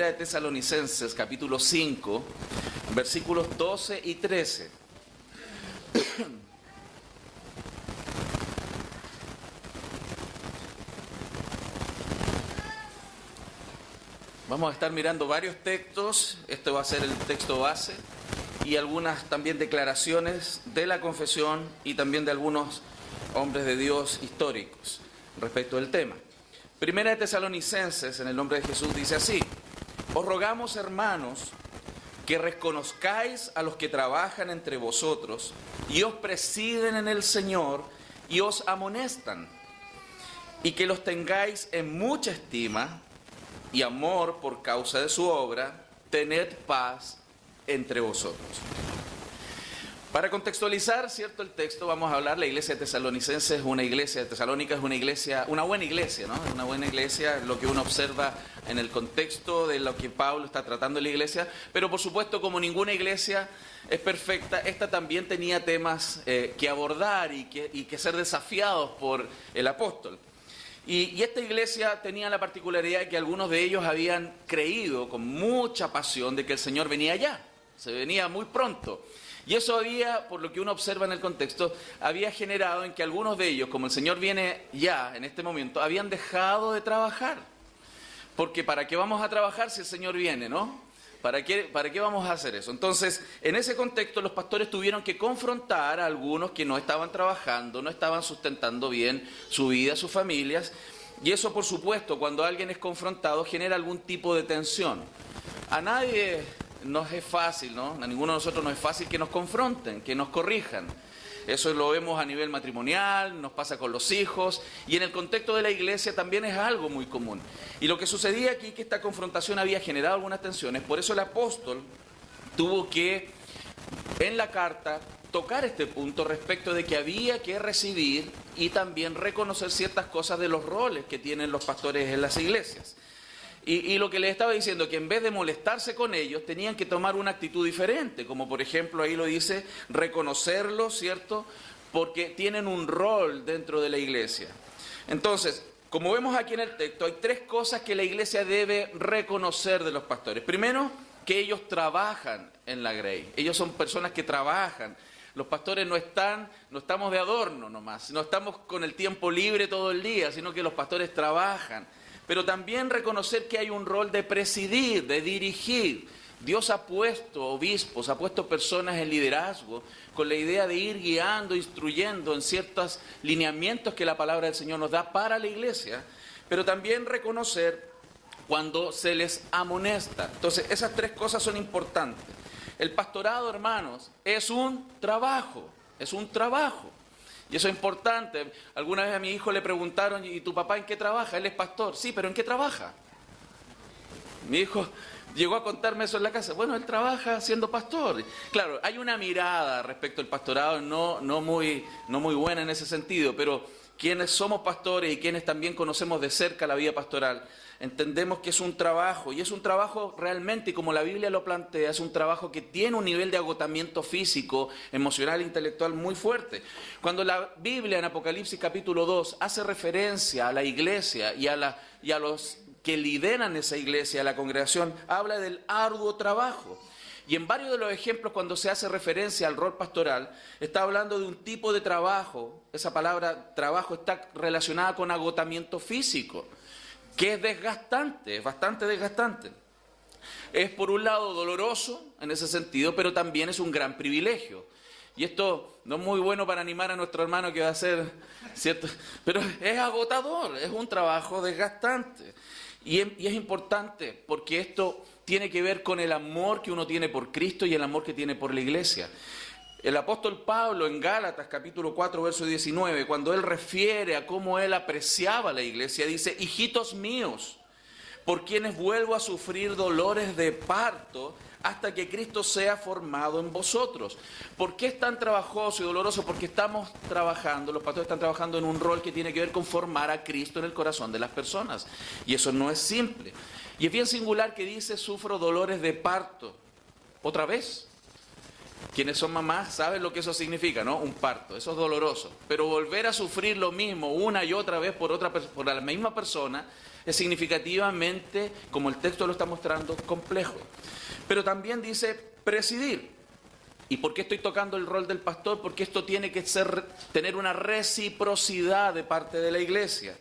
de Tesalonicenses, capítulo 5, versículos 12 y 13. Vamos a estar mirando varios textos, este va a ser el texto base, y algunas también declaraciones de la confesión y también de algunos hombres de Dios históricos respecto del tema. Primera de Tesalonicenses, en el nombre de Jesús, dice así: os rogamos, hermanos, que reconozcáis a los que trabajan entre vosotros y os presiden en el Señor y os amonestan, y que los tengáis en mucha estima y amor por causa de su obra, tened paz entre vosotros. Para contextualizar, ¿cierto?, el texto, vamos a hablar, la iglesia de Tesalonicenses es una iglesia, de Tesalónica es una iglesia, una buena iglesia, ¿no? Es una buena iglesia, lo que uno observa en el contexto de lo que Pablo está tratando en la iglesia, pero por supuesto, como ninguna iglesia es perfecta, esta también tenía temas que abordar y que ser desafiados por el apóstol. Y esta iglesia tenía la particularidad de que algunos de ellos habían creído con mucha pasión de que el Señor venía ya, se venía muy pronto. Y eso había, por lo que uno observa en el contexto, había generado en que algunos de ellos, como el Señor viene ya en este momento, habían dejado de trabajar. Porque ¿para qué vamos a trabajar si el Señor viene, no? ¿Para qué vamos a hacer eso? Entonces, en ese contexto, los pastores tuvieron que confrontar a algunos que no estaban trabajando, no estaban sustentando bien su vida, sus familias. Y eso, por supuesto, cuando alguien es confrontado, genera algún tipo de tensión. A nadie nos es fácil, ¿no? A ninguno de nosotros nos es fácil que nos confronten, que nos corrijan. Eso lo vemos a nivel matrimonial, nos pasa con los hijos, y en el contexto de la iglesia también es algo muy común. Y lo que sucedía aquí es que esta confrontación había generado algunas tensiones, por eso el apóstol tuvo que, en la carta, tocar este punto respecto de que había que recibir y también reconocer ciertas cosas de los roles que tienen los pastores en las iglesias. Y lo que les estaba diciendo, que en vez de molestarse con ellos, tenían que tomar una actitud diferente, como por ejemplo ahí lo dice, reconocerlos, ¿cierto?, porque tienen un rol dentro de la iglesia. Entonces, como vemos aquí en el texto, hay tres cosas que la iglesia debe reconocer de los pastores. Primero, que ellos trabajan en la grey, ellos son personas que trabajan. Los pastores no estamos de adorno nomás, no estamos con el tiempo libre todo el día, sino que los pastores trabajan. Pero también reconocer que hay un rol de presidir, de dirigir. Dios ha puesto obispos, ha puesto personas en liderazgo con la idea de ir guiando, instruyendo en ciertos lineamientos que la palabra del Señor nos da para la iglesia, pero también reconocer cuando se les amonesta. Entonces, esas tres cosas son importantes. El pastorado, hermanos, es un trabajo, es un trabajo. Y eso es importante. Alguna vez a mi hijo le preguntaron, ¿y tu papá en qué trabaja? Él es pastor. Sí, pero ¿en qué trabaja? Mi hijo llegó a contarme eso en la casa. Bueno, él trabaja siendo pastor. Claro, hay una mirada respecto al pastorado no muy buena en ese sentido, pero quienes somos pastores y quienes también conocemos de cerca la vida pastoral, entendemos que es un trabajo, y es un trabajo realmente, y como la Biblia lo plantea, es un trabajo que tiene un nivel de agotamiento físico, emocional e intelectual muy fuerte. Cuando la Biblia en Apocalipsis capítulo 2 hace referencia a la iglesia y a los que lideran esa iglesia, a la congregación, habla del arduo trabajo. Y en varios de los ejemplos, cuando se hace referencia al rol pastoral, está hablando de un tipo de trabajo. Esa palabra trabajo está relacionada con agotamiento físico, que es desgastante, es bastante desgastante. Es por un lado doloroso en ese sentido, pero también es un gran privilegio. Y esto no es muy bueno para animar a nuestro hermano que va a hacer, ¿cierto? Pero es agotador, es un trabajo desgastante. Y es importante porque esto tiene que ver con el amor que uno tiene por Cristo y el amor que tiene por la iglesia. El apóstol Pablo en Gálatas capítulo 4 verso 19, cuando él refiere a cómo él apreciaba la iglesia, dice: hijitos míos, por quienes vuelvo a sufrir dolores de parto hasta que Cristo sea formado en vosotros. ¿Por qué es tan trabajoso y doloroso? Porque estamos trabajando, los pastores están trabajando en un rol que tiene que ver con formar a Cristo en el corazón de las personas. Y eso no es simple. Y es bien singular que dice: sufro dolores de parto. Otra vez. Quienes son mamás saben lo que eso significa, ¿no? Un parto, eso es doloroso. Pero volver a sufrir lo mismo una y otra vez por la misma persona es significativamente, como el texto lo está mostrando, complejo. Pero también dice presidir. ¿Y por qué estoy tocando el rol del pastor? Porque esto tiene que tener una reciprocidad de parte de la iglesia.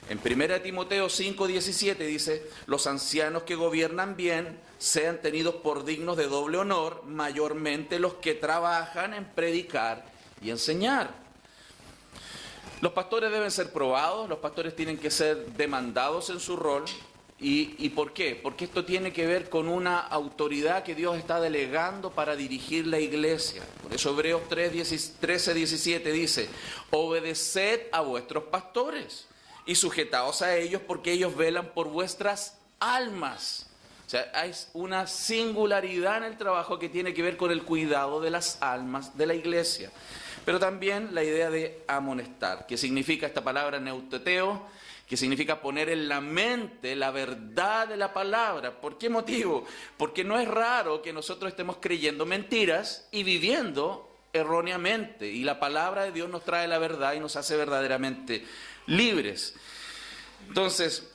En 1 Timoteo 5:17 dice, los ancianos que gobiernan bien sean tenidos por dignos de doble honor, mayormente los que trabajan en predicar y enseñar. Los pastores deben ser probados, los pastores tienen que ser demandados en su rol. ¿Y por qué? Porque esto tiene que ver con una autoridad que Dios está delegando para dirigir la iglesia. Por eso Hebreos 13:17 dice, obedeced a vuestros pastores y sujetaos a ellos porque ellos velan por vuestras almas. O sea, hay una singularidad en el trabajo que tiene que ver con el cuidado de las almas de la iglesia. Pero también la idea de amonestar, que significa esta palabra neuteteo, que significa poner en la mente la verdad de la palabra. ¿Por qué motivo? Porque no es raro que nosotros estemos creyendo mentiras y viviendo erróneamente. Y la palabra de Dios nos trae la verdad y nos hace verdaderamente libres. Entonces,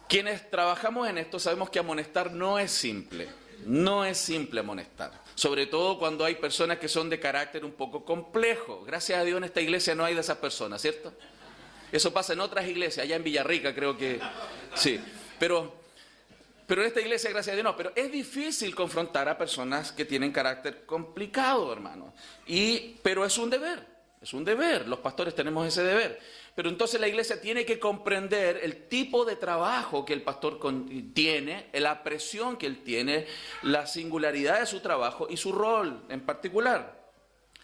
quienes trabajamos en esto sabemos que amonestar no es simple. No es simple amonestar. Sobre todo cuando hay personas que son de carácter un poco complejo. Gracias a Dios en esta iglesia no hay de esas personas, ¿cierto? Eso pasa en otras iglesias, allá en Villarrica creo que sí. Pero en esta iglesia, gracias a Dios, no. Pero es difícil confrontar a personas que tienen carácter complicado, hermano. Pero es un deber. Los pastores tenemos ese deber. Pero entonces la iglesia tiene que comprender el tipo de trabajo que el pastor tiene, la presión que él tiene, la singularidad de su trabajo y su rol en particular.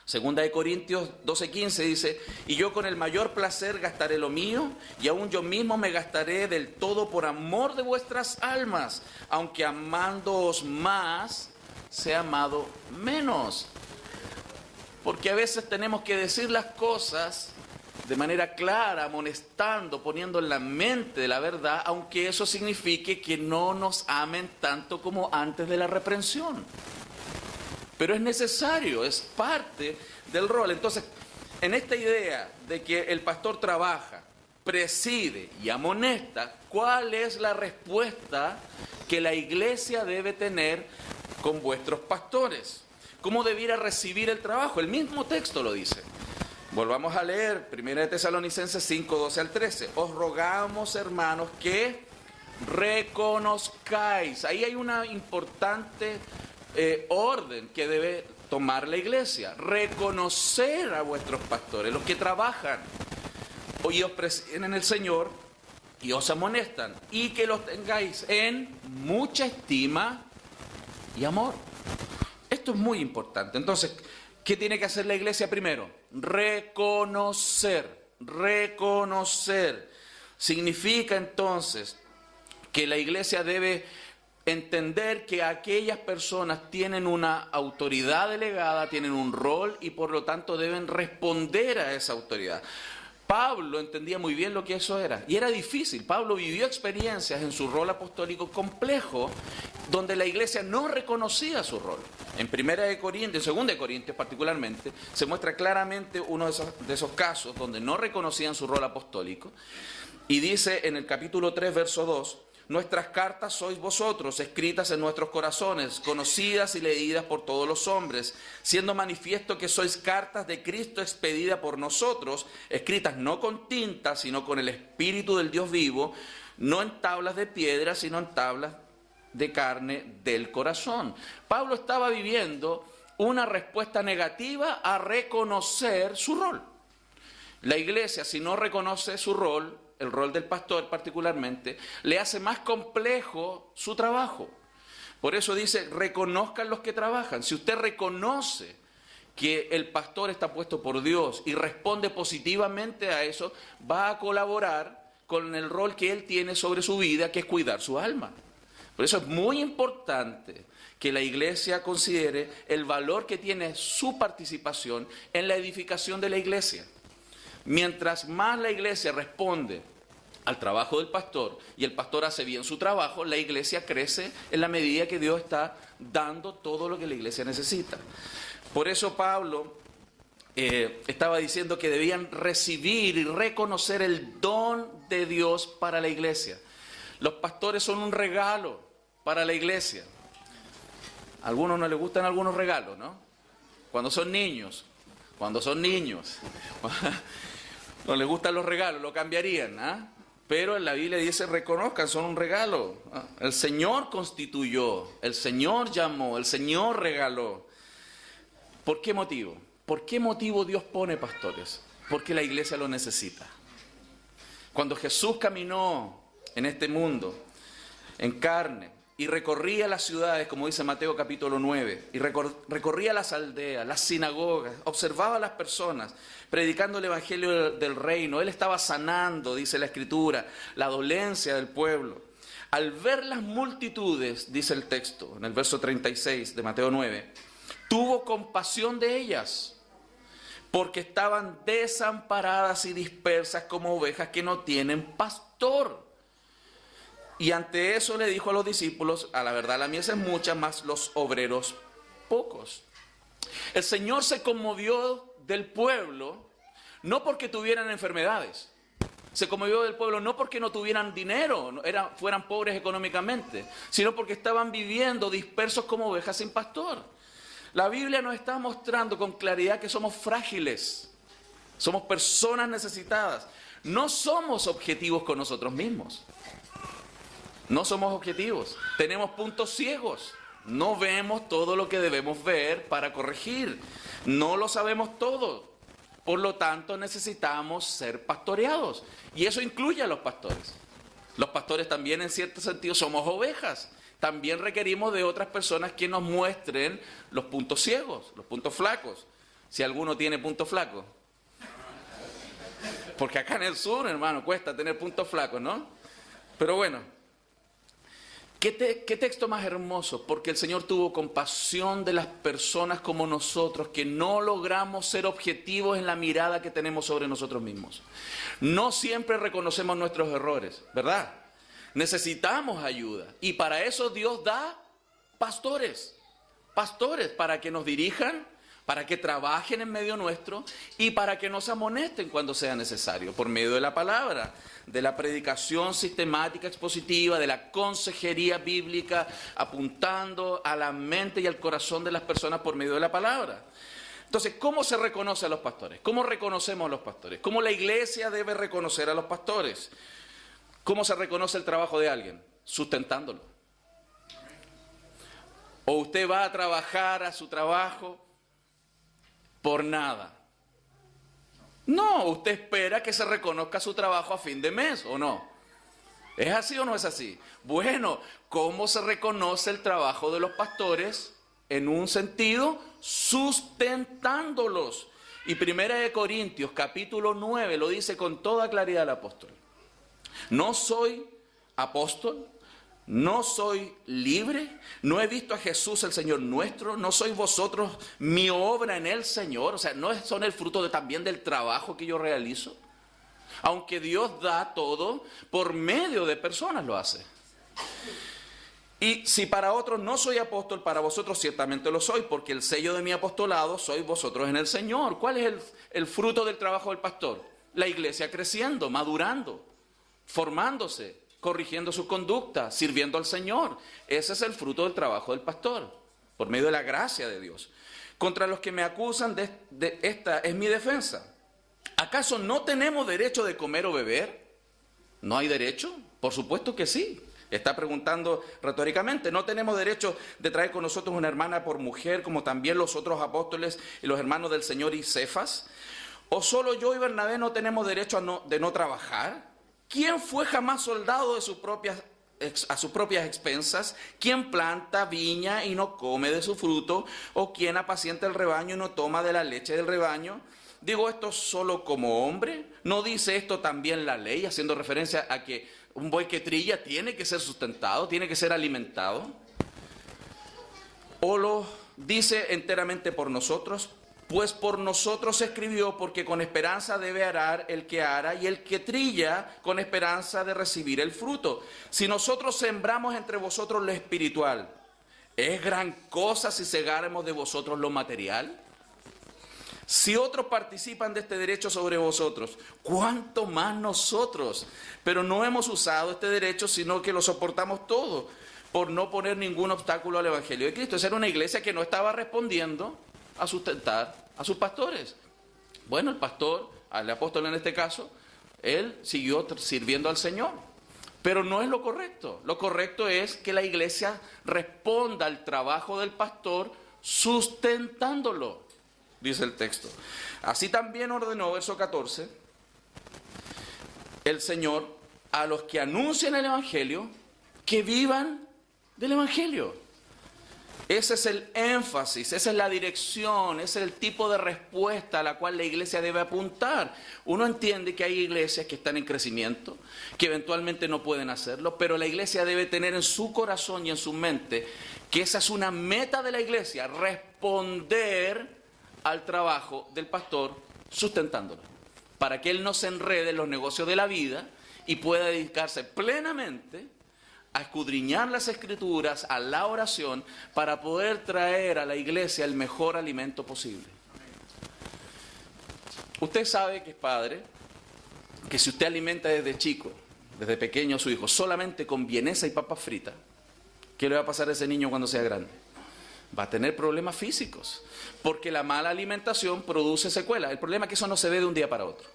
Segunda de Corintios 12:15 dice, y yo con el mayor placer gastaré lo mío, y aún yo mismo me gastaré del todo por amor de vuestras almas, aunque amándoos más, sea amado menos. Porque a veces tenemos que decir las cosas de manera clara, amonestando, poniendo en la mente la verdad, aunque eso signifique que no nos amen tanto como antes de la reprensión. Pero es necesario, es parte del rol. Entonces, en esta idea de que el pastor trabaja, preside y amonesta, ¿cuál es la respuesta que la iglesia debe tener con vuestros pastores? ¿Cómo debiera recibir el trabajo? El mismo texto lo dice. Volvamos a leer 1 Tesalonicenses 5:12 al 13. Os rogamos, hermanos, que reconozcáis. Ahí hay una importante orden que debe tomar la iglesia. Reconocer a vuestros pastores, los que trabajan y os presiden en el Señor y os amonestan, y que los tengáis en mucha estima y amor. Esto es muy importante. Entonces, ¿qué tiene que hacer la iglesia primero? Reconocer. Significa entonces que la iglesia debe entender que aquellas personas tienen una autoridad delegada, tienen un rol y por lo tanto deben responder a esa autoridad. Pablo entendía muy bien lo que eso era y era difícil. Pablo vivió experiencias en su rol apostólico complejo donde la iglesia no reconocía su rol. En 2 Corintios particularmente, se muestra claramente uno de esos casos donde no reconocían su rol apostólico y dice en el capítulo 3, verso 2, nuestras cartas sois vosotros, escritas en nuestros corazones, conocidas y leídas por todos los hombres, siendo manifiesto que sois cartas de Cristo expedidas por nosotros, escritas no con tinta, sino con el Espíritu del Dios vivo, no en tablas de piedra, sino en tablas de carne del corazón. Pablo estaba viviendo una respuesta negativa a reconocer su rol. La iglesia, si no reconoce su rol, el rol del pastor particularmente, le hace más complejo su trabajo. Por eso dice, reconozcan los que trabajan. Si usted reconoce que el pastor está puesto por Dios y responde positivamente a eso, va a colaborar con el rol que él tiene sobre su vida, que es cuidar su alma. Por eso es muy importante que la iglesia considere el valor que tiene su participación en la edificación de la iglesia. Mientras más la iglesia responde al trabajo del pastor y el pastor hace bien su trabajo, la iglesia crece en la medida que Dios está dando todo lo que la iglesia necesita. Por eso Pablo estaba diciendo que debían recibir y reconocer el don de Dios para la iglesia. Los pastores son un regalo para la iglesia. A algunos no les gustan algunos regalos, ¿no? Cuando son niños, no les gustan los regalos, lo cambiarían, ¿ah? Pero en la Biblia dice, reconozcan, son un regalo. El Señor constituyó, el Señor llamó, el Señor regaló. ¿Por qué motivo? ¿Por qué motivo Dios pone pastores? Porque la iglesia lo necesita. Cuando Jesús caminó en este mundo, en carne, y recorría las ciudades, como dice Mateo capítulo 9, y recorría las aldeas, las sinagogas, observaba a las personas, predicando el evangelio del reino. Él estaba sanando, dice la Escritura, la dolencia del pueblo. Al ver las multitudes, dice el texto, en el verso 36 de Mateo 9, tuvo compasión de ellas, porque estaban desamparadas y dispersas como ovejas que no tienen pastor. Y ante eso le dijo a los discípulos, a la verdad la mies es mucha, más los obreros pocos. El Señor se conmovió del pueblo, no porque tuvieran enfermedades. Se conmovió del pueblo no porque no tuvieran dinero, fueran pobres económicamente, sino porque estaban viviendo dispersos como ovejas sin pastor. La Biblia nos está mostrando con claridad que somos frágiles, somos personas necesitadas. No somos objetivos con nosotros mismos. No somos objetivos, tenemos puntos ciegos, no vemos todo lo que debemos ver para corregir, no lo sabemos todo, por lo tanto necesitamos ser pastoreados, y eso incluye a los pastores. Los pastores también en cierto sentido somos ovejas, también requerimos de otras personas que nos muestren los puntos ciegos, los puntos flacos, si alguno tiene puntos flacos. Porque acá en el sur, hermano, cuesta tener puntos flacos, ¿no? Pero bueno. ¿Qué texto más hermoso? Porque el Señor tuvo compasión de las personas como nosotros, que no logramos ser objetivos en la mirada que tenemos sobre nosotros mismos. No siempre reconocemos nuestros errores, ¿verdad? Necesitamos ayuda. Y para eso Dios da pastores para que nos dirijan, para que trabajen en medio nuestro y para que nos amonesten cuando sea necesario, por medio de la palabra, de la predicación sistemática expositiva, de la consejería bíblica, apuntando a la mente y al corazón de las personas por medio de la palabra. Entonces, ¿cómo se reconoce a los pastores? ¿Cómo reconocemos a los pastores? ¿Cómo la iglesia debe reconocer a los pastores? ¿Cómo se reconoce el trabajo de alguien? Sustentándolo. O usted va a trabajar a su trabajo por nada. No, usted espera que se reconozca su trabajo a fin de mes, ¿o no? ¿Es así o no es así? Bueno, ¿cómo se reconoce el trabajo de los pastores? En un sentido, sustentándolos. Y 1 Corintios, capítulo 9, lo dice con toda claridad el apóstol. No soy apóstol, no soy libre, no he visto a Jesús el Señor nuestro, no sois vosotros mi obra en el Señor, o sea, no son el fruto también del trabajo que yo realizo, aunque Dios da todo, por medio de personas lo hace. Y si para otros no soy apóstol, para vosotros ciertamente lo soy, porque el sello de mi apostolado sois vosotros en el Señor. ¿Cuál es el fruto del trabajo del pastor? La iglesia creciendo, madurando, formándose, corrigiendo su conducta, sirviendo al Señor. Ese es el fruto del trabajo del pastor, por medio de la gracia de Dios. Contra los que me acusan de esta es mi defensa. ¿Acaso no tenemos derecho de comer o beber? ¿No hay derecho? Por supuesto que sí. Está preguntando retóricamente. ¿No tenemos derecho de traer con nosotros una hermana por mujer, como también los otros apóstoles y los hermanos del Señor y Cefas? ¿O solo yo y Bernabé no tenemos derecho de no trabajar? ¿Quién fue jamás soldado a sus propias expensas? ¿Quién planta viña y no come de su fruto? ¿O quién apacienta el rebaño y no toma de la leche del rebaño? ¿Digo esto solo como hombre? ¿No dice esto también la ley, haciendo referencia a que un buey que trilla tiene que ser sustentado, tiene que ser alimentado? ¿O lo dice enteramente por nosotros? Pues por nosotros se escribió, porque con esperanza debe arar el que ara, y el que trilla con esperanza de recibir el fruto. Si nosotros sembramos entre vosotros lo espiritual, ¿es gran cosa si segáramos de vosotros lo material? Si otros participan de este derecho sobre vosotros, ¿cuánto más nosotros? Pero no hemos usado este derecho, sino que lo soportamos todo, por no poner ningún obstáculo al Evangelio de Cristo. Esa era una iglesia que no estaba respondiendo a sustentar a sus pastores. Bueno, el pastor, el apóstol en este caso, él siguió sirviendo al Señor. Pero no es lo correcto. Lo correcto es que la iglesia responda al trabajo del pastor sustentándolo, dice el texto. Así también ordenó, verso 14, el Señor a los que anuncian el Evangelio que vivan del Evangelio. Ese es el énfasis, esa es la dirección, ese es el tipo de respuesta a la cual la iglesia debe apuntar. Uno entiende que hay iglesias que están en crecimiento, que eventualmente no pueden hacerlo, pero la iglesia debe tener en su corazón y en su mente que esa es una meta de la iglesia, responder al trabajo del pastor sustentándolo, para que él no se enrede en los negocios de la vida y pueda dedicarse plenamente a escudriñar las Escrituras, a la oración, para poder traer a la iglesia el mejor alimento posible. Usted sabe que es padre, que si usted alimenta desde chico, desde pequeño a su hijo, solamente con vienesa y papas fritas, ¿qué le va a pasar a ese niño cuando sea grande? Va a tener problemas físicos, porque la mala alimentación produce secuelas. El problema es que eso no se ve de un día para otro.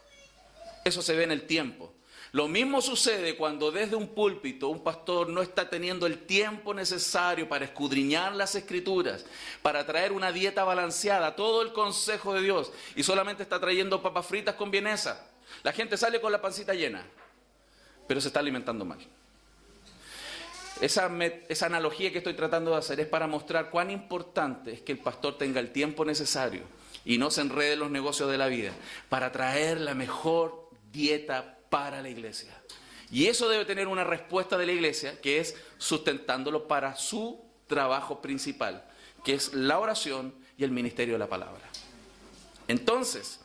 Eso se ve en el tiempo. Lo mismo sucede cuando desde un púlpito un pastor no está teniendo el tiempo necesario para escudriñar las Escrituras, para traer una dieta balanceada, todo el consejo de Dios, y solamente está trayendo papas fritas con vienesa. La gente sale con la pancita llena, pero se está alimentando mal. Esa analogía que estoy tratando de hacer es para mostrar cuán importante es que el pastor tenga el tiempo necesario y no se enrede en los negocios de la vida para traer la mejor dieta para la iglesia. Y eso debe tener una respuesta de la iglesia, que es sustentándolo para su trabajo principal, que es la oración y el ministerio de la palabra. Entonces,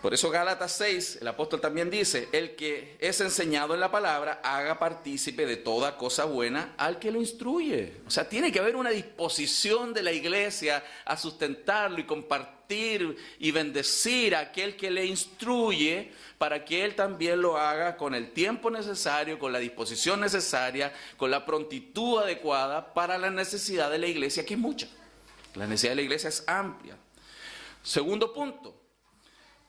por eso Gálatas 6, el apóstol también dice, el que es enseñado en la palabra, haga partícipe de toda cosa buena al que lo instruye. O sea, tiene que haber una disposición de la iglesia a sustentarlo y compartir y bendecir a aquel que le instruye, para que él también lo haga con el tiempo necesario, con la disposición necesaria, con la prontitud adecuada para la necesidad de la iglesia, que es mucha. La necesidad de la iglesia es amplia. Segundo punto.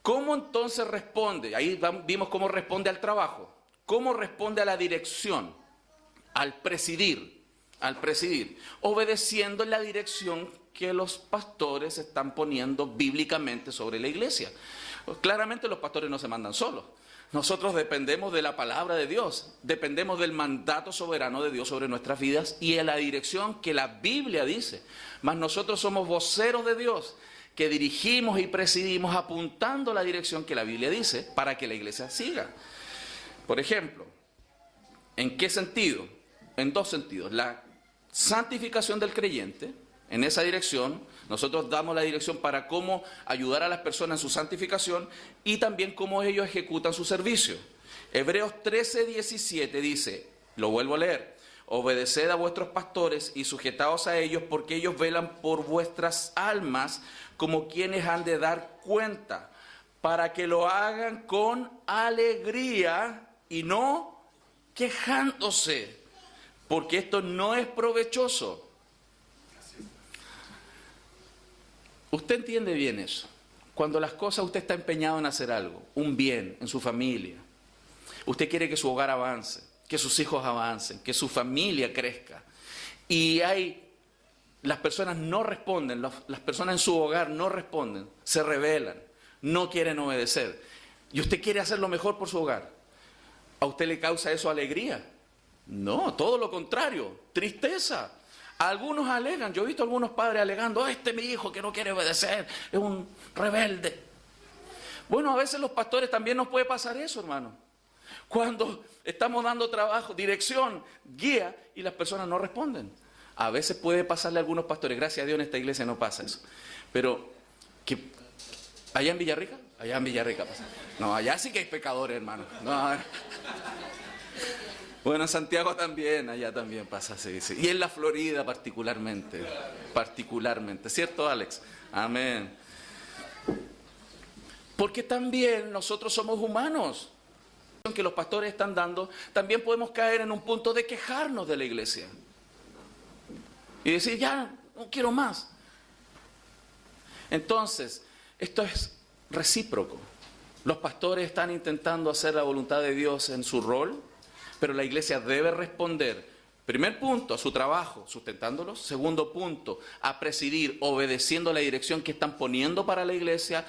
¿Cómo entonces responde? Ahí vimos cómo responde al trabajo. ¿Cómo responde a la dirección? Al presidir. Obedeciendo la dirección que los pastores están poniendo bíblicamente sobre la iglesia. Pues claramente los pastores no se mandan solos. Nosotros dependemos de la palabra de Dios. Dependemos del mandato soberano de Dios sobre nuestras vidas y de la dirección que la Biblia dice. Mas nosotros somos voceros de Dios, que dirigimos y presidimos apuntando la dirección que la Biblia dice para que la iglesia siga. Por ejemplo, ¿en qué sentido? En dos sentidos. La santificación del creyente, en esa dirección, nosotros damos la dirección para cómo ayudar a las personas en su santificación y también cómo ellos ejecutan su servicio. Hebreos 13:17 dice, lo vuelvo a leer, obedeced a vuestros pastores y sujetaos a ellos, porque ellos velan por vuestras almas como quienes han de dar cuenta, para que lo hagan con alegría y no quejándose, porque esto no es provechoso. Usted entiende bien eso. Cuando las cosas usted está empeñado en hacer algo, un bien en su familia, usted quiere que su hogar avance, que sus hijos avancen, que su familia crezca, y las personas no responden, las personas en su hogar no responden, se rebelan, no quieren obedecer, y usted quiere hacer lo mejor por su hogar. ¿A usted le causa eso alegría? No, todo lo contrario, tristeza. Algunos alegan, yo he visto a algunos padres alegando, mi hijo que no quiere obedecer, es un rebelde. Bueno, a veces los pastores también nos puede pasar eso, hermano. Cuando estamos dando trabajo, dirección, guía, y las personas no responden. A veces puede pasarle a algunos pastores, gracias a Dios en esta iglesia no pasa eso. Pero ¿Qué? ¿Allá en Villarrica? Allá en Villarrica pasa. No, allá sí que hay pecadores, hermano. No. Bueno, en Santiago también, allá también pasa, sí. Y en la Florida particularmente, ¿cierto, Alex? Amén. Porque también nosotros somos humanos. Que los pastores están dando, también podemos caer en un punto de quejarnos de la iglesia. Y decir, ya, no quiero más. Entonces, esto es recíproco. Los pastores están intentando hacer la voluntad de Dios en su rol, pero la iglesia debe responder, primer punto, a su trabajo, sustentándolos. Segundo punto, a presidir, obedeciendo la dirección que están poniendo para la iglesia,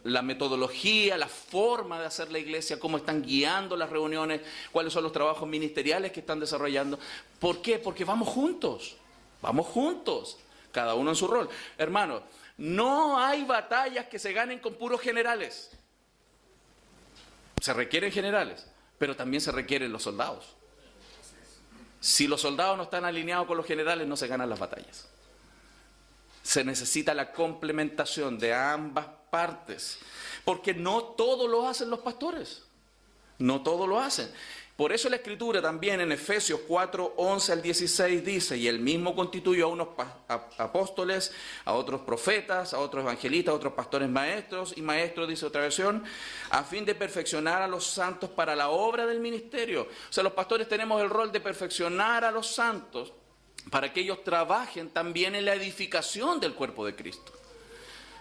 la metodología, la forma de hacer la iglesia, cómo están guiando las reuniones, cuáles son los trabajos ministeriales que están desarrollando. ¿Por qué? Porque vamos juntos, cada uno en su rol. Hermano, no hay batallas que se ganen con puros generales. Se requieren generales, pero también se requieren los soldados. Si los soldados no están alineados con los generales, no se ganan las batallas. Se necesita la complementación de ambas partes, porque no todo lo hacen los pastores. No todo lo hacen. Por eso la Escritura también en Efesios 4, 11 al 16 dice, y él mismo constituyó a unos apóstoles, a otros profetas, a otros evangelistas, a otros pastores maestros, y maestros, dice otra versión, a fin de perfeccionar a los santos para la obra del ministerio. O sea, los pastores tenemos el rol de perfeccionar a los santos para que ellos trabajen también en la edificación del cuerpo de Cristo.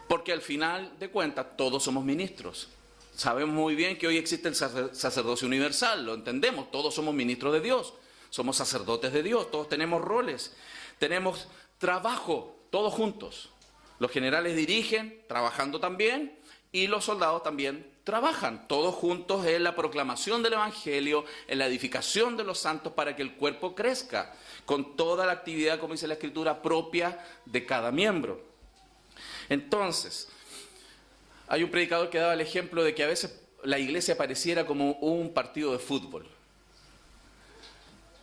Porque al final de cuentas todos somos ministros. Sabemos muy bien que hoy existe el sacerdocio universal, lo entendemos, todos somos ministros de Dios, somos sacerdotes de Dios, todos tenemos roles, tenemos trabajo, todos juntos. Los generales dirigen, trabajando también, y los soldados también trabajan, todos juntos en la proclamación del Evangelio, en la edificación de los santos para que el cuerpo crezca, con toda la actividad, como dice la Escritura, propia de cada miembro. Entonces, hay un predicador que daba el ejemplo de que a veces la iglesia pareciera como un partido de fútbol.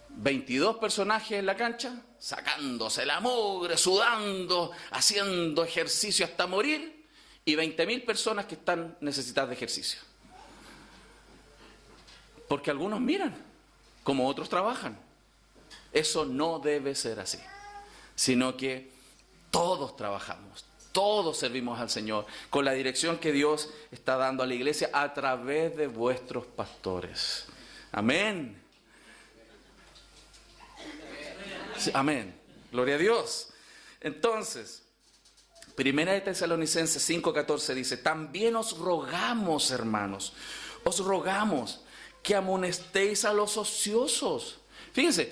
22 personajes en la cancha, sacándose la mugre, sudando, haciendo ejercicio hasta morir, y 20.000 personas que están necesitadas de ejercicio. Porque algunos miran, como otros trabajan. Eso no debe ser así, sino que todos trabajamos. Todos servimos al Señor con la dirección que Dios está dando a la iglesia a través de vuestros pastores. Amén. Sí, amén. Gloria a Dios. Entonces, Primera de Tesalonicenses 5:14 dice, también os rogamos, hermanos, os rogamos que amonestéis a los ociosos. Fíjense,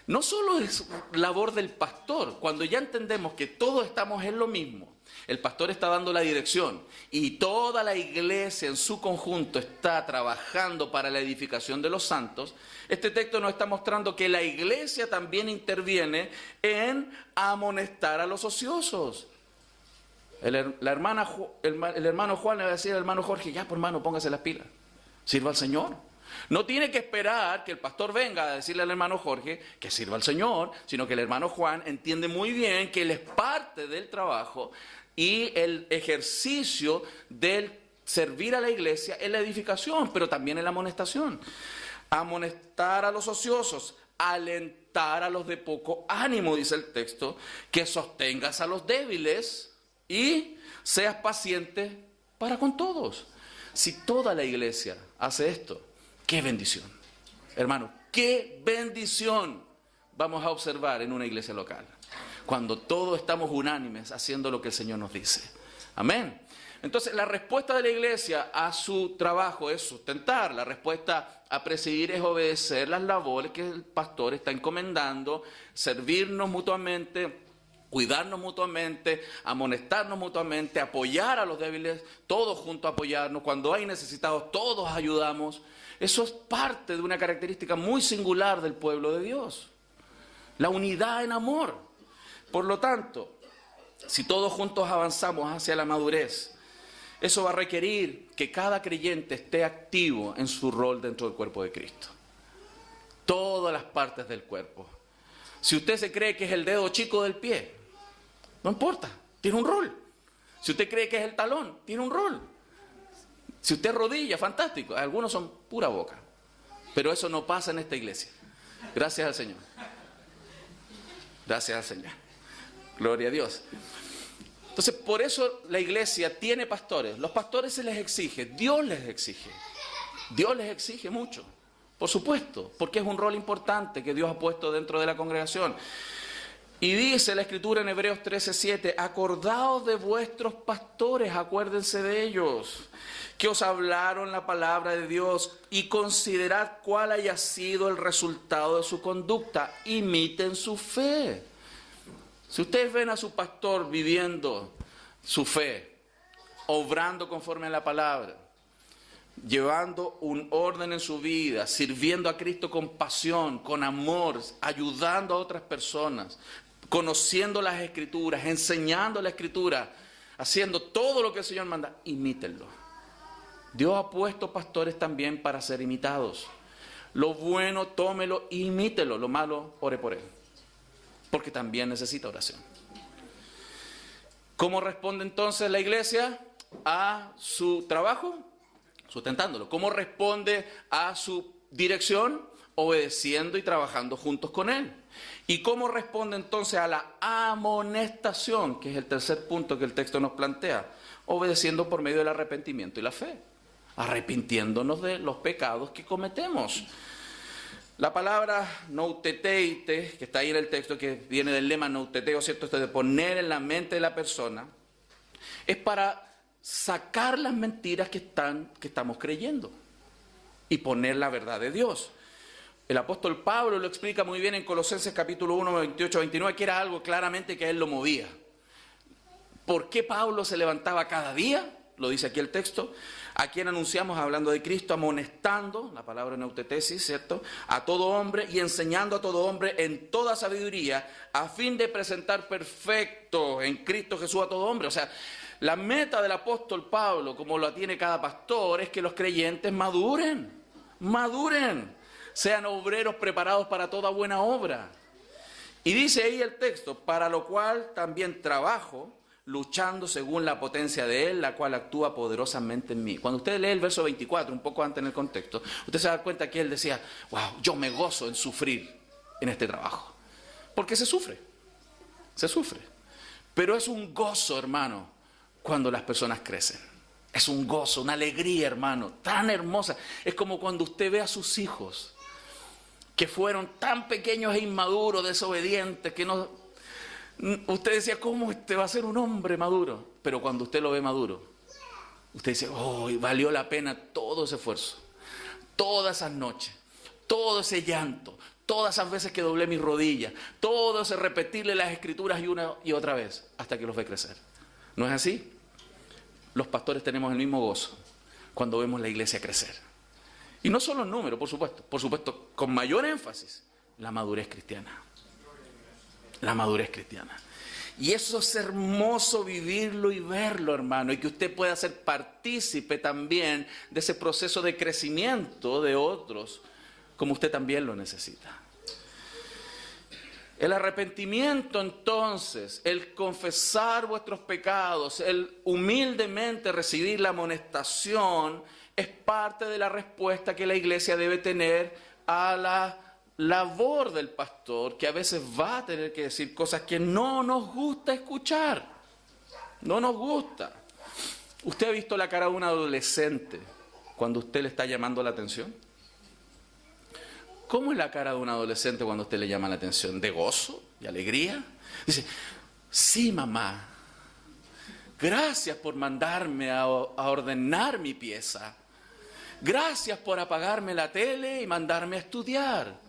no solo es labor del pastor, cuando ya entendemos que todos estamos en lo mismo, el pastor está dando la dirección y toda la iglesia en su conjunto está trabajando para la edificación de los santos. Este texto nos está mostrando que la iglesia también interviene en amonestar a los ociosos. El hermano Juan le va a decir al hermano Jorge, ya por hermano, póngase las pilas, sirva al Señor. No tiene que esperar que el pastor venga a decirle al hermano Jorge que sirva al Señor, sino que el hermano Juan entiende muy bien que él es parte del trabajo y el ejercicio del servir a la iglesia en la edificación, pero también en la amonestación. Amonestar a los ociosos, alentar a los de poco ánimo, dice el texto, que sostengas a los débiles y seas paciente para con todos. Si toda la iglesia hace esto, ¡qué bendición! Hermano, ¡qué bendición vamos a observar en una iglesia local! Cuando todos estamos unánimes haciendo lo que el Señor nos dice. Amén. Entonces, la respuesta de la iglesia a su trabajo es sustentar. La respuesta a presidir es obedecer las labores que el pastor está encomendando, servirnos mutuamente, cuidarnos mutuamente, amonestarnos mutuamente, apoyar a los débiles, todos juntos apoyarnos. Cuando hay necesitados, todos ayudamos. Eso es parte de una característica muy singular del pueblo de Dios. La unidad en amor. Por lo tanto, si todos juntos avanzamos hacia la madurez, eso va a requerir que cada creyente esté activo en su rol dentro del cuerpo de Cristo. Todas las partes del cuerpo. Si usted se cree que es el dedo chico del pie, no importa, tiene un rol. Si usted cree que es el talón, tiene un rol. Si usted rodilla, fantástico. Algunos son pura boca. Pero eso no pasa en esta iglesia. Gracias al Señor. Gracias al Señor. Gloria a Dios. Entonces, por eso la iglesia tiene pastores. Los pastores se les exige, Dios les exige. Dios les exige mucho, por supuesto, porque es un rol importante que Dios ha puesto dentro de la congregación. Y dice la Escritura en Hebreos 13:7, acordaos de vuestros pastores, acuérdense de ellos, que os hablaron la palabra de Dios, y considerad cuál haya sido el resultado de su conducta, imiten su fe. Si ustedes ven a su pastor viviendo su fe, obrando conforme a la palabra, llevando un orden en su vida, sirviendo a Cristo con pasión, con amor, ayudando a otras personas, conociendo las Escrituras, enseñando la Escritura, haciendo todo lo que el Señor manda, imítenlo. Dios ha puesto pastores también para ser imitados. Lo bueno, tómelo, imítelo. Lo malo, ore por él. Porque también necesita oración. ¿Cómo responde entonces la iglesia a su trabajo? Sustentándolo. ¿Cómo responde a su dirección? Obedeciendo y trabajando juntos con él. ¿Y cómo responde entonces a la amonestación? Que es el tercer punto que el texto nos plantea. Obedeciendo por medio del arrepentimiento y la fe. Arrepintiéndonos de los pecados que cometemos. La palabra nouteteite, que está ahí en el texto, que viene del lema nouteteo, ¿cierto? Esto de poner en la mente de la persona, es para sacar las mentiras que estamos creyendo y poner la verdad de Dios. El apóstol Pablo lo explica muy bien en Colosenses capítulo 1, 28-29, que era algo claramente que a él lo movía. ¿Por qué Pablo se levantaba cada día? Lo dice aquí el texto. A quien anunciamos, hablando de Cristo, amonestando, la palabra neutetesis, ¿cierto? A todo hombre y enseñando a todo hombre en toda sabiduría, a fin de presentar perfecto en Cristo Jesús a todo hombre. O sea, la meta del apóstol Pablo, como la tiene cada pastor, es que los creyentes maduren, sean obreros preparados para toda buena obra. Y dice ahí el texto, para lo cual también trabajo, luchando según la potencia de Él, la cual actúa poderosamente en mí. Cuando usted lee el verso 24, un poco antes en el contexto, usted se da cuenta que él decía, wow, yo me gozo en sufrir en este trabajo. Porque se sufre. Pero es un gozo, hermano, cuando las personas crecen. Es un gozo, una alegría, hermano, tan hermosa. Es como cuando usted ve a sus hijos, que fueron tan pequeños e inmaduros, desobedientes, que no... Usted decía, ¿cómo este va a ser un hombre maduro? Pero cuando usted lo ve maduro, usted dice, oh, valió la pena todo ese esfuerzo, todas esas noches, todo ese llanto, todas esas veces que doblé mis rodillas, todo ese repetirle las escrituras y una y otra vez, hasta que los ve crecer. ¿No es así? Los pastores tenemos el mismo gozo cuando vemos la iglesia crecer. Y no solo en número, por supuesto, con mayor énfasis, la madurez cristiana. La madurez cristiana. Y eso es hermoso vivirlo y verlo, hermano, y que usted pueda ser partícipe también de ese proceso de crecimiento de otros, como usted también lo necesita. El arrepentimiento, entonces, el confesar vuestros pecados, el humildemente recibir la amonestación, es parte de la respuesta que la iglesia debe tener a la labor del pastor, que a veces va a tener que decir cosas que no nos gusta escuchar. No nos gusta. ¿Usted ha visto la cara de un adolescente cuando usted le está llamando la atención? ¿Cómo es la cara de un adolescente cuando usted le llama la atención? ¿De gozo? ¿De alegría? Dice, sí, mamá, gracias por mandarme a ordenar mi pieza. Gracias por apagarme la tele y mandarme a estudiar.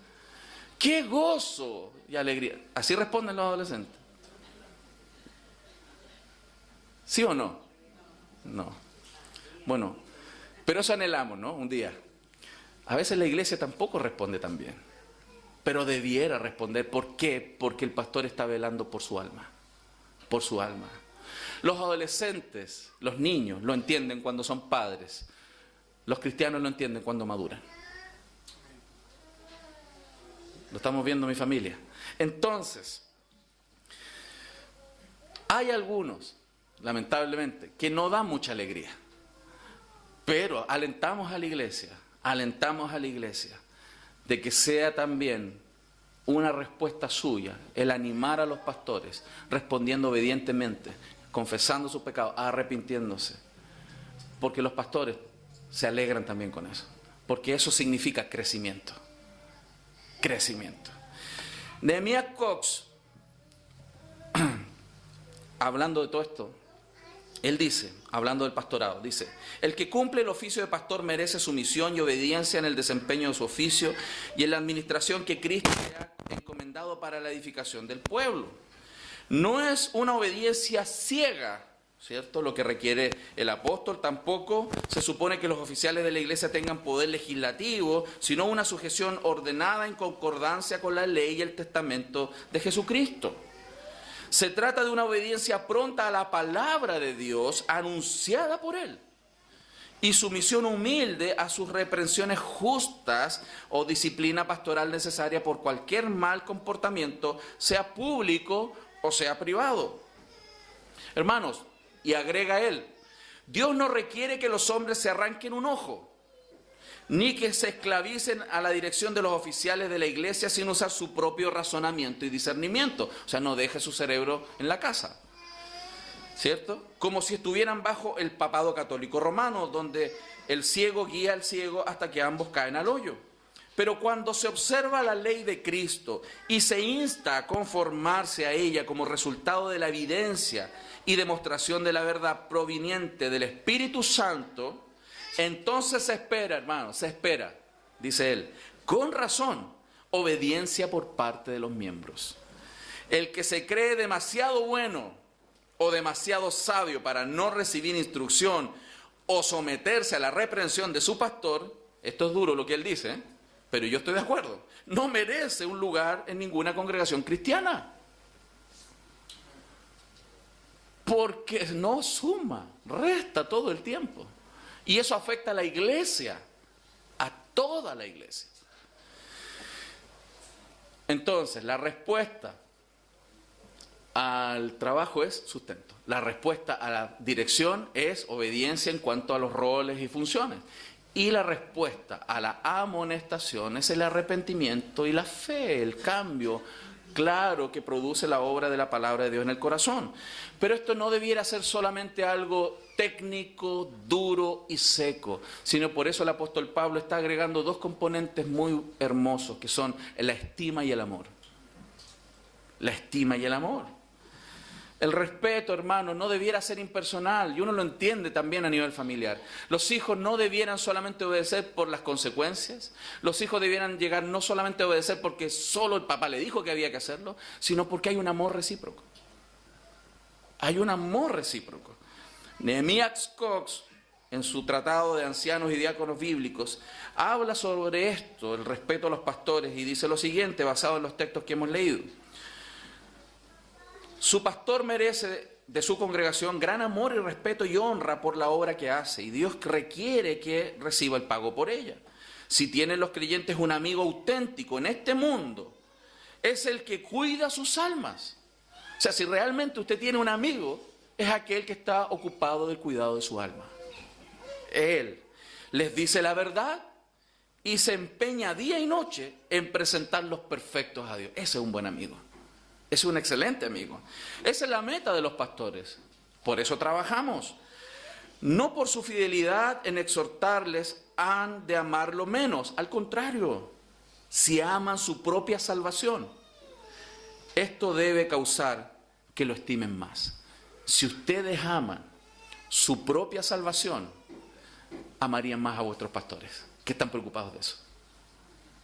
¡Qué gozo y alegría! ¿Así responden los adolescentes? ¿Sí o no? No. Bueno, pero eso anhelamos, ¿no? Un día. A veces la iglesia tampoco responde tan bien. Pero debiera responder. ¿Por qué? Porque el pastor está velando por su alma. Por su alma. Los adolescentes, los niños, lo entienden cuando son padres. Los cristianos lo entienden cuando maduran. Lo estamos viendo mi familia. Entonces, hay algunos, lamentablemente, que no da mucha alegría. Pero alentamos a la iglesia de que sea también una respuesta suya el animar a los pastores, respondiendo obedientemente, confesando sus pecados, arrepintiéndose. Porque los pastores se alegran también con eso. Porque eso significa crecimiento. Crecimiento. Nehemías Cox, hablando de todo esto, él dice, hablando del pastorado, dice: el que cumple el oficio de pastor merece sumisión y obediencia en el desempeño de su oficio y en la administración que Cristo le ha encomendado para la edificación del pueblo. No es una obediencia ciega, ¿cierto?, lo que requiere el apóstol. Tampoco se supone que los oficiales de la iglesia tengan poder legislativo, sino una sujeción ordenada en concordancia con la ley y el testamento de Jesucristo. Se trata de una obediencia pronta a la palabra de Dios anunciada por Él y sumisión humilde a sus reprensiones justas o disciplina pastoral necesaria por cualquier mal comportamiento, sea público o sea privado. Hermanos, y agrega él, Dios no requiere que los hombres se arranquen un ojo, ni que se esclavicen a la dirección de los oficiales de la iglesia sin usar su propio razonamiento y discernimiento. O sea, no deje su cerebro en la casa, ¿cierto? Como si estuvieran bajo el papado católico romano, donde el ciego guía al ciego hasta que ambos caen al hoyo. Pero cuando se observa la ley de Cristo y se insta a conformarse a ella como resultado de la evidencia y demostración de la verdad proveniente del Espíritu Santo, entonces se espera, hermano, se espera, dice él, con razón, obediencia por parte de los miembros. El que se cree demasiado bueno o demasiado sabio para no recibir instrucción o someterse a la reprensión de su pastor, esto es duro lo que él dice, pero yo estoy de acuerdo, no merece un lugar en ninguna congregación cristiana. Porque no suma, resta todo el tiempo. Y eso afecta a la iglesia, a toda la iglesia. Entonces, la respuesta al trabajo es sustento. La respuesta a la dirección es obediencia en cuanto a los roles y funciones. Y la respuesta a la amonestación es el arrepentimiento y la fe, el cambio claro que produce la obra de la palabra de Dios en el corazón. Pero esto no debiera ser solamente algo técnico, duro y seco, sino por eso el apóstol Pablo está agregando dos componentes muy hermosos, que son la estima y el amor. La estima y el amor. El respeto, hermano, no debiera ser impersonal, y uno lo entiende también a nivel familiar. Los hijos no debieran solamente obedecer por las consecuencias, los hijos debieran llegar no solamente a obedecer porque solo el papá le dijo que había que hacerlo, sino porque hay un amor recíproco. Hay un amor recíproco. Nehemías Cox, en su tratado de ancianos y diáconos bíblicos, habla sobre esto, el respeto a los pastores, y dice lo siguiente, basado en los textos que hemos leído. Su pastor merece de su congregación gran amor y respeto y honra por la obra que hace, y Dios requiere que reciba el pago por ella. Si tienen los creyentes un amigo auténtico en este mundo, es el que cuida sus almas. O sea, si realmente usted tiene un amigo, es aquel que está ocupado del cuidado de su alma. Él les dice la verdad y se empeña día y noche en presentarlos perfectos a Dios. Ese es un buen amigo. Es un excelente amigo. Esa es la meta de los pastores. Por eso trabajamos. No por su fidelidad en exhortarles han de amarlo menos. Al contrario, si aman su propia salvación, esto debe causar que lo estimen más. Si ustedes aman su propia salvación, amarían más a vuestros pastores, que están preocupados de eso.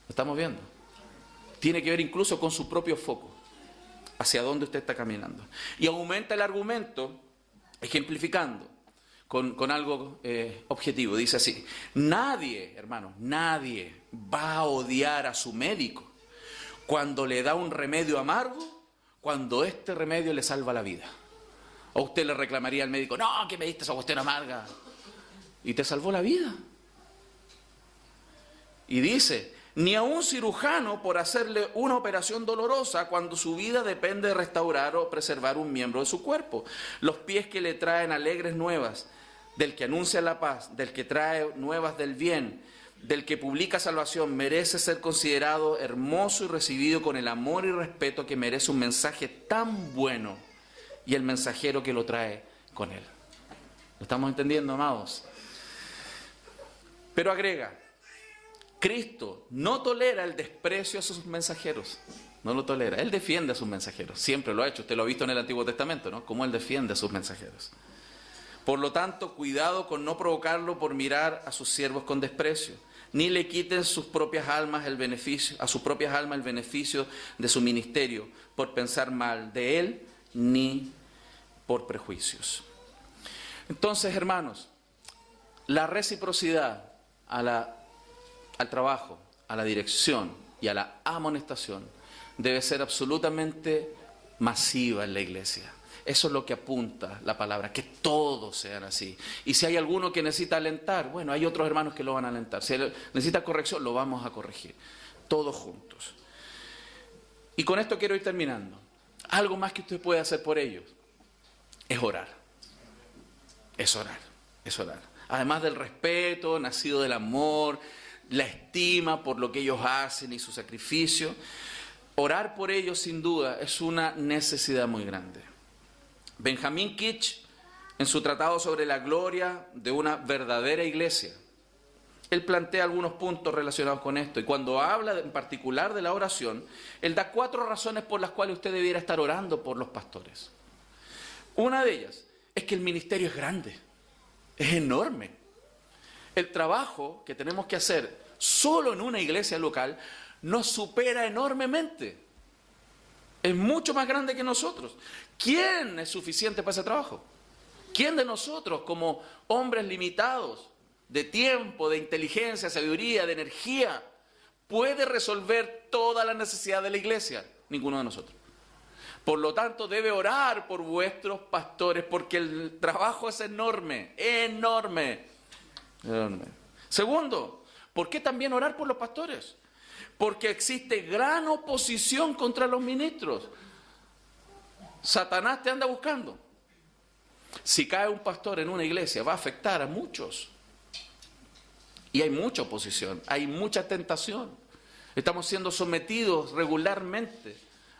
¿Lo estamos viendo? Tiene que ver incluso con su propio foco. Hacia dónde usted está caminando. Y aumenta el argumento, ejemplificando, con algo objetivo. Dice así, nadie, hermano, nadie va a odiar a su médico cuando le da un remedio amargo, cuando este remedio le salva la vida. O usted le reclamaría al médico, no, que me diste esa cuestión amarga, y te salvó la vida. Y dice, ni a un cirujano por hacerle una operación dolorosa cuando su vida depende de restaurar o preservar un miembro de su cuerpo. Los pies que le traen alegres nuevas, del que anuncia la paz, del que trae nuevas del bien, del que publica salvación, merece ser considerado hermoso y recibido con el amor y respeto que merece un mensaje tan bueno y el mensajero que lo trae con él. ¿Lo estamos entendiendo, amados? Pero agrega, Cristo no tolera el desprecio a sus mensajeros. No lo tolera. Él defiende a sus mensajeros. Siempre lo ha hecho. Usted lo ha visto en el Antiguo Testamento, ¿no? Cómo Él defiende a sus mensajeros. Por lo tanto, cuidado con no provocarlo por mirar a sus siervos con desprecio. Ni le quiten a sus propias almas el beneficio de su ministerio por pensar mal de Él, ni por prejuicios. Entonces, hermanos, la reciprocidad al trabajo, a la dirección y a la amonestación debe ser absolutamente masiva en la iglesia. Eso es lo que apunta la palabra, que todos sean así. Y si hay alguno que necesita alentar, bueno, hay otros hermanos que lo van a alentar. Si necesita corrección, lo vamos a corregir. Todos juntos. Y con esto quiero ir terminando. Algo más que usted puede hacer por ellos es orar. Es orar. Es orar. Además del respeto, nacido del amor, la estima por lo que ellos hacen y su sacrificio, orar por ellos sin duda es una necesidad muy grande. Benjamin Kitch, en su tratado sobre la gloria de una verdadera iglesia, él plantea algunos puntos relacionados con esto, y cuando habla en particular de la oración, él da 4 razones por las cuales usted debiera estar orando por los pastores. Una de ellas es que el ministerio es grande, es enorme. El trabajo que tenemos que hacer solo en una iglesia local nos supera enormemente. Es mucho más grande que nosotros. ¿Quién es suficiente para ese trabajo? ¿Quién de nosotros, como hombres limitados de tiempo, de inteligencia, sabiduría, de energía, puede resolver toda la necesidad de la iglesia? Ninguno de nosotros. Por lo tanto, debe orar por vuestros pastores, porque el trabajo es enorme, enorme, enorme. Segundo, ¿por qué también orar por los pastores? Porque existe gran oposición contra los ministros. Satanás te anda buscando. Si cae un pastor en una iglesia, va a afectar a muchos. Y hay mucha oposición, hay mucha tentación. Estamos siendo sometidos regularmente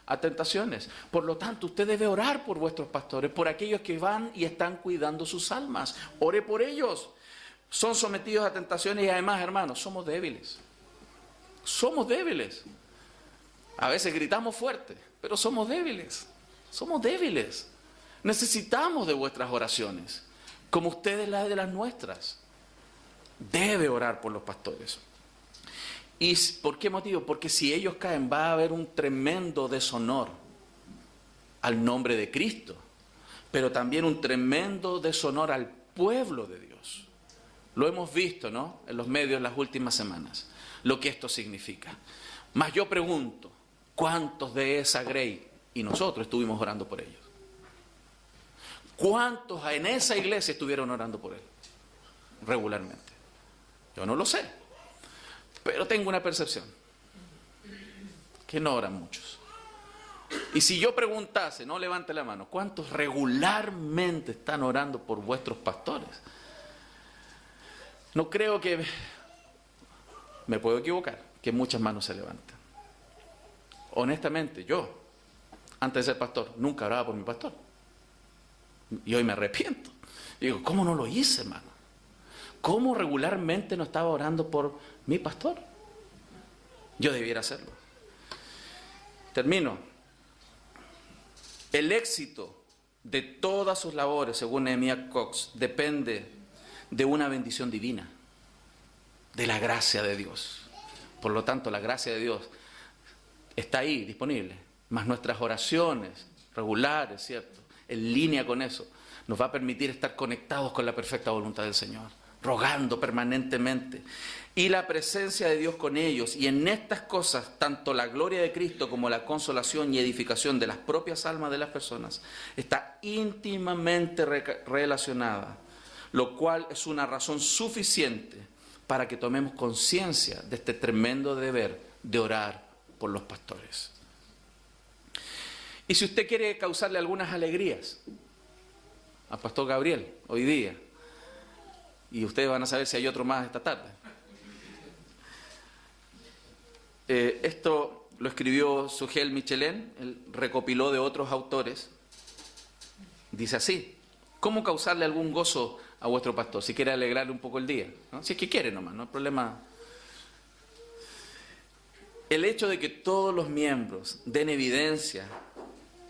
a tentaciones. Por lo tanto, usted debe orar por vuestros pastores, por aquellos que van y están cuidando sus almas. Ore por ellos. Son sometidos a tentaciones y además, hermanos, somos débiles. Somos débiles. A veces gritamos fuerte, pero somos débiles. Somos débiles. Necesitamos de vuestras oraciones, como ustedes las de las nuestras. Debe orar por los pastores. ¿Y por qué motivo? Porque si ellos caen, va a haber un tremendo deshonor al nombre de Cristo, pero también un tremendo deshonor al pueblo de Dios. Lo hemos visto, ¿no?, en los medios las últimas semanas, lo que esto significa. Mas yo pregunto, ¿cuántos de esa grey y nosotros estuvimos orando por ellos? ¿Cuántos en esa iglesia estuvieron orando por él regularmente? Yo no lo sé, pero tengo una percepción, que no oran muchos. Y si yo preguntase, no levante la mano, ¿cuántos regularmente están orando por vuestros pastores? No creo que, me puedo equivocar, que muchas manos se levanten. Honestamente, yo, antes de ser pastor, nunca oraba por mi pastor. Y hoy me arrepiento. Y digo, ¿cómo no lo hice, hermano? ¿Cómo regularmente no estaba orando por mi pastor? Yo debiera hacerlo. Termino. El éxito de todas sus labores, según Nehemías Cox, depende de una bendición divina, de la gracia de Dios. Por lo tanto, la gracia de Dios está ahí, disponible. Mas nuestras oraciones regulares, ¿cierto?, en línea con eso, nos va a permitir estar conectados con la perfecta voluntad del Señor, rogando permanentemente. Y la presencia de Dios con ellos. Y en estas cosas, tanto la gloria de Cristo como la consolación y edificación de las propias almas de las personas está íntimamente relacionada, lo cual es una razón suficiente para que tomemos conciencia de este tremendo deber de orar por los pastores. Y si usted quiere causarle algunas alegrías al pastor Gabriel hoy día, y ustedes van a saber si hay otro más esta tarde. Esto lo escribió Sugel Michelén, él recopiló de otros autores. Dice así: ¿cómo causarle algún gozo a vuestro pastor? Si quiere alegrarle un poco el día, ¿no? Si es que quiere nomás, no hay problema. El hecho de que todos los miembros den evidencia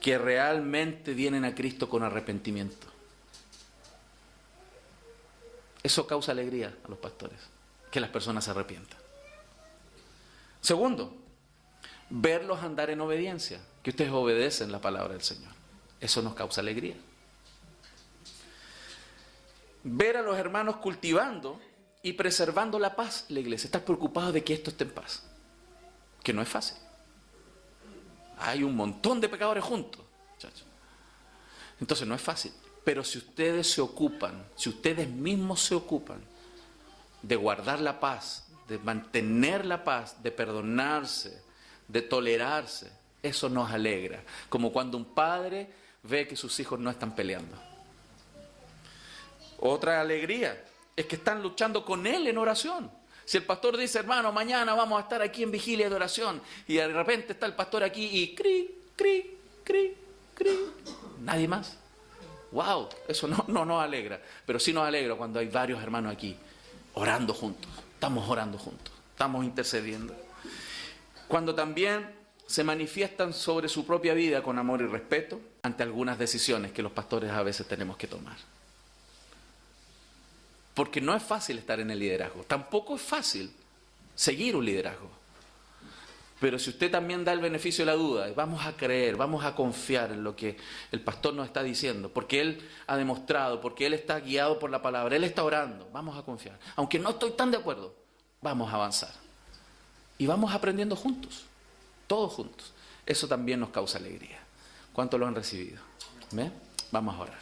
que realmente vienen a Cristo con arrepentimiento. Eso causa alegría a los pastores, que las personas se arrepientan. Segundo, verlos andar en obediencia, que ustedes obedecen la palabra del Señor. Eso nos causa alegría. Ver a los hermanos cultivando y preservando la paz, la iglesia. Estar preocupados de que esto esté en paz. Que no es fácil. Hay un montón de pecadores juntos, muchachos. Entonces no es fácil. Pero si ustedes se ocupan, si ustedes mismos se ocupan de guardar la paz, de mantener la paz, de perdonarse, de tolerarse, eso nos alegra. Como cuando un padre ve que sus hijos no están peleando. Otra alegría es que están luchando con él en oración. Si el pastor dice, hermano, mañana vamos a estar aquí en vigilia de oración, y de repente está el pastor aquí y cri, cri, cri, cri, nadie más. ¡Wow! Eso no nos alegra, pero sí nos alegra cuando hay varios hermanos aquí orando juntos. Estamos orando juntos, estamos intercediendo. Cuando también se manifiestan sobre su propia vida con amor y respeto ante algunas decisiones que los pastores a veces tenemos que tomar. Porque no es fácil estar en el liderazgo, tampoco es fácil seguir un liderazgo. Pero si usted también da el beneficio de la duda, vamos a creer, vamos a confiar en lo que el pastor nos está diciendo, porque él ha demostrado, porque él está guiado por la palabra, él está orando, vamos a confiar. Aunque no estoy tan de acuerdo, vamos a avanzar. Y vamos aprendiendo juntos, todos juntos. Eso también nos causa alegría. ¿Cuánto lo han recibido? ¿Ve? Vamos a orar.